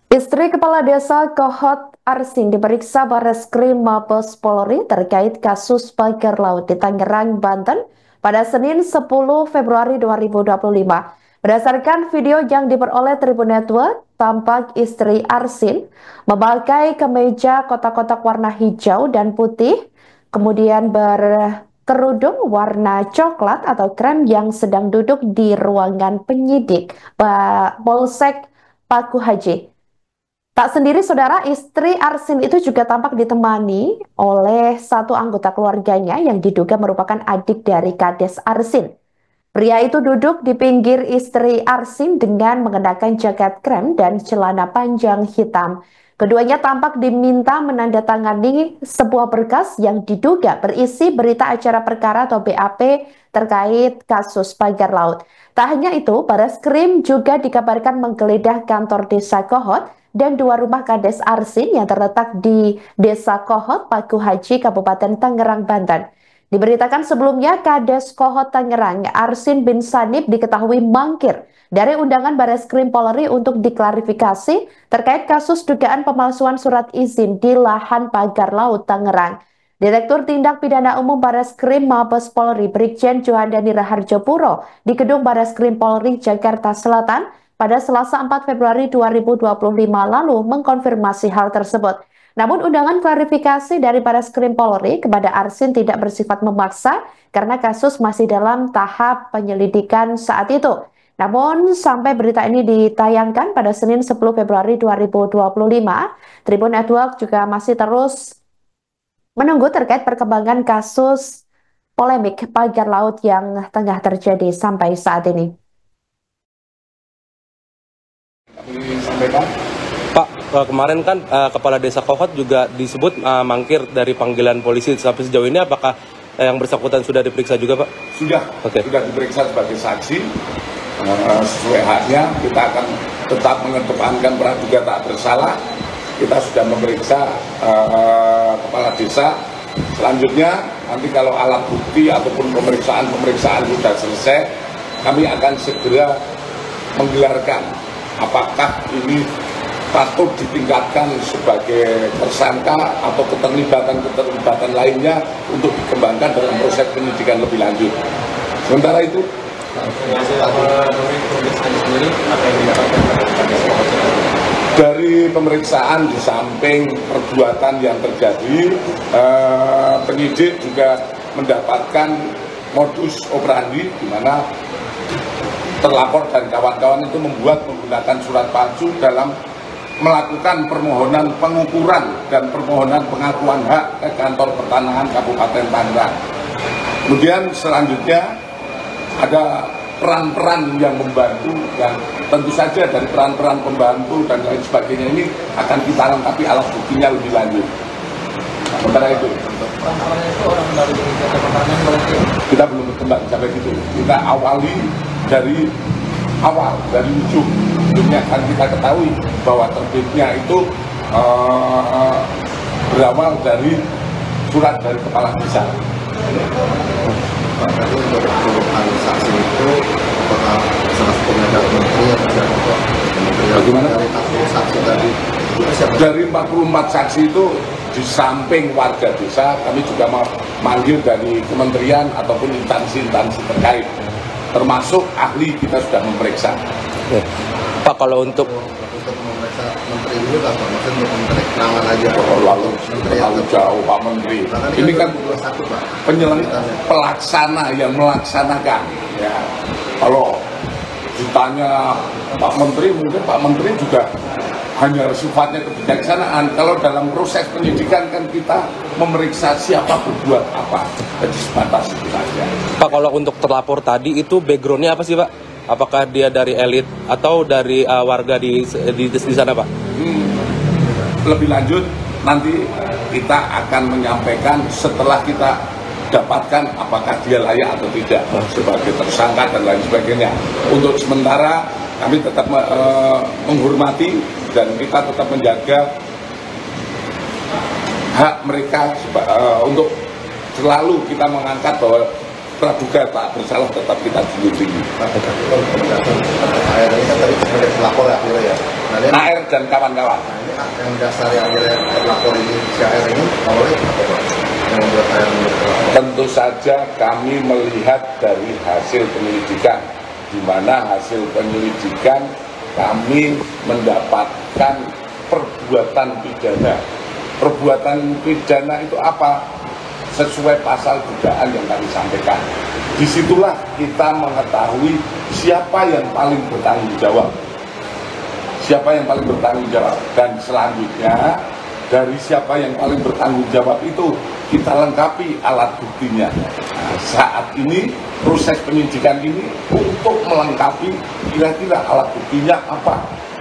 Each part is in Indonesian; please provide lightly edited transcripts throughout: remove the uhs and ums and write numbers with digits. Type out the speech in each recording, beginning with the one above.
Istri Kepala Desa Kohot Arsin diperiksa Bareskrim Mabes Polri terkait kasus pagar laut di Tangerang, Banten pada Senin 10 Februari 2025. Berdasarkan video yang diperoleh Tribun Network, tampak istri Arsin memakai kemeja kotak-kotak warna hijau dan putih, kemudian berkerudung warna coklat atau krem yang sedang duduk di ruangan penyidik Polsek Paku Haji. Tak sendiri, saudara, istri Arsin itu juga tampak ditemani oleh satu anggota keluarganya yang diduga merupakan adik dari Kades Arsin. Pria itu duduk di pinggir istri Arsin dengan mengenakan jaket krem dan celana panjang hitam. Keduanya tampak diminta menandatangani sebuah berkas yang diduga berisi berita acara perkara atau BAP terkait kasus pagar laut. Tak hanya itu, Bareskrim juga dikabarkan menggeledah kantor Desa Kohot dan dua rumah Kades Arsin yang terletak di Desa Kohot, Paku Haji, Kabupaten Tangerang, Banten. Diberitakan sebelumnya, Kades Kohot Tangerang, Arsin bin Sanib diketahui mangkir dari undangan Bareskrim Polri untuk diklarifikasi terkait kasus dugaan pemalsuan surat izin di lahan pagar laut Tangerang. Direktur Tindak Pidana Umum Bareskrim Mabes Polri Brigjen Johandani Raharjopuro di Gedung Bareskrim Polri Jakarta Selatan pada Selasa 4 Februari 2025 lalu mengkonfirmasi hal tersebut. Namun undangan klarifikasi dari Bareskrim Polri kepada Arsin tidak bersifat memaksa karena kasus masih dalam tahap penyelidikan saat itu. Namun sampai berita ini ditayangkan pada Senin 10 Februari 2025, Tribun Network juga masih terus menunggu terkait perkembangan kasus polemik pagar laut yang tengah terjadi sampai saat ini. Disampaikan. Pak, kemarin kan Kepala Desa Kohot juga disebut mangkir dari panggilan polisi. Sampai sejauh ini apakah yang bersangkutan sudah diperiksa juga, Pak? Sudah, sudah diperiksa sebagai saksi. Sesuai haknya, kita akan tetap mengedepankan praduga tak bersalah. Kita sudah memeriksa Kepala Desa. Selanjutnya, nanti kalau alat bukti ataupun pemeriksaan sudah selesai, kami akan segera menggelarkan apakah ini patut ditingkatkan sebagai tersangka atau keterlibatan lainnya untuk dikembangkan dalam proses penyidikan lebih lanjut. Sementara itu, dari pemeriksaan di samping perbuatan yang terjadi, penyidik juga mendapatkan modus operandi di mana terlapor dan kawan-kawan itu menggunakan surat palsu dalam melakukan permohonan pengukuran dan permohonan pengakuan hak ke kantor pertanahan Kabupaten Tangerang. Kemudian selanjutnya ada peran-peran yang membantu, yang tentu saja dari peran-peran pembantu dan lain sebagainya ini akan kita lengkapi alat buktinya lebih lanjut. Sementara itu, kita belum berkembang sampai situ. Kita awali dari awal, dari ujung. Ujungnya akan kita ketahui bahwa terbitnya itu berawal dari surat dari Kepala Desa. Untuk saksi itu apakah salah satunya dari menteri atau bagaimana? Dari 40 saksi tadi dari 44 saksi itu di samping warga desa kami juga memanggil dari kementerian ataupun instansi-instansi terkait, termasuk ahli kita sudah memeriksa. Pak, kalau untuk memeriksa menteri dulu kan maksudnya untuk menteri kenangan aja Lalu jauh Pak Menteri. Ini kan pelaksana yang melaksanakan. Ya. Kalau ditanya Pak Menteri, mungkin Pak Menteri juga hanya sifatnya kebijaksanaan. Kalau dalam proses penyidikan kan kita memeriksa siapa berbuat apa. Jadi sebatas itu saja. Pak, kalau untuk terlapor tadi itu backgroundnya apa sih, Pak? Apakah dia dari elit atau dari warga di sana, Pak? Lebih lanjut nanti kita akan menyampaikan setelah kita dapatkan apakah dia layak atau tidak sebagai tersangka dan lain sebagainya. Untuk sementara kami tetap menghormati dan kita tetap menjaga hak mereka untuk selalu kita mengangkat bahwa praduga tak bersalah tetap kita junjung tinggi. Saya tadi kan sebagai pelapor ya, AR dan kawan-kawan. Nah, ini yang dasar yang terlapor ini, si AR ini, awalnya apa Pak? Yang membuat AR menjadi terlapor? Tentu saja kami melihat dari hasil penyelidikan, di mana hasil penyelidikan kami mendapatkan perbuatan pidana. Perbuatan pidana itu apa? Sesuai pasal dugaan yang kami sampaikan. Disitulah kita mengetahui siapa yang paling bertanggung jawab. Siapa yang paling bertanggung jawab. Dan selanjutnya, dari siapa yang paling bertanggung jawab itu, kita lengkapi alat buktinya. Nah, saat ini, proses penyidikan ini untuk melengkapi kira-kira alat buktinya apa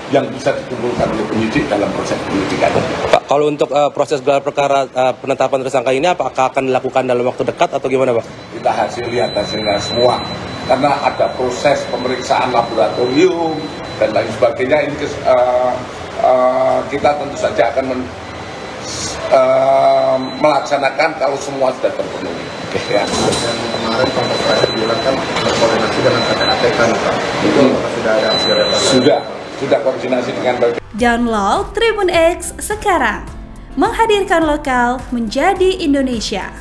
yang bisa dikumpulkan oleh penyidik dalam proses penyidikan. Pak, kalau untuk proses gelar perkara penetapan tersangka ini apakah akan dilakukan dalam waktu dekat atau gimana, Pak? Kita lihat hasilnya semua, karena ada proses pemeriksaan laboratorium dan lain sebagainya. Ini kita tentu saja akan melaksanakan kalau semua sudah terpenuhi. Ya. Yang kemarin Pemkot terakhir bilang kan berkoordinasi dengan PPATK nih Pak. Itu sudah ada hasil evaluasi? Sudah koordinasi dengan PPATK. Download Tribun X sekarang, menghadirkan lokal menjadi Indonesia.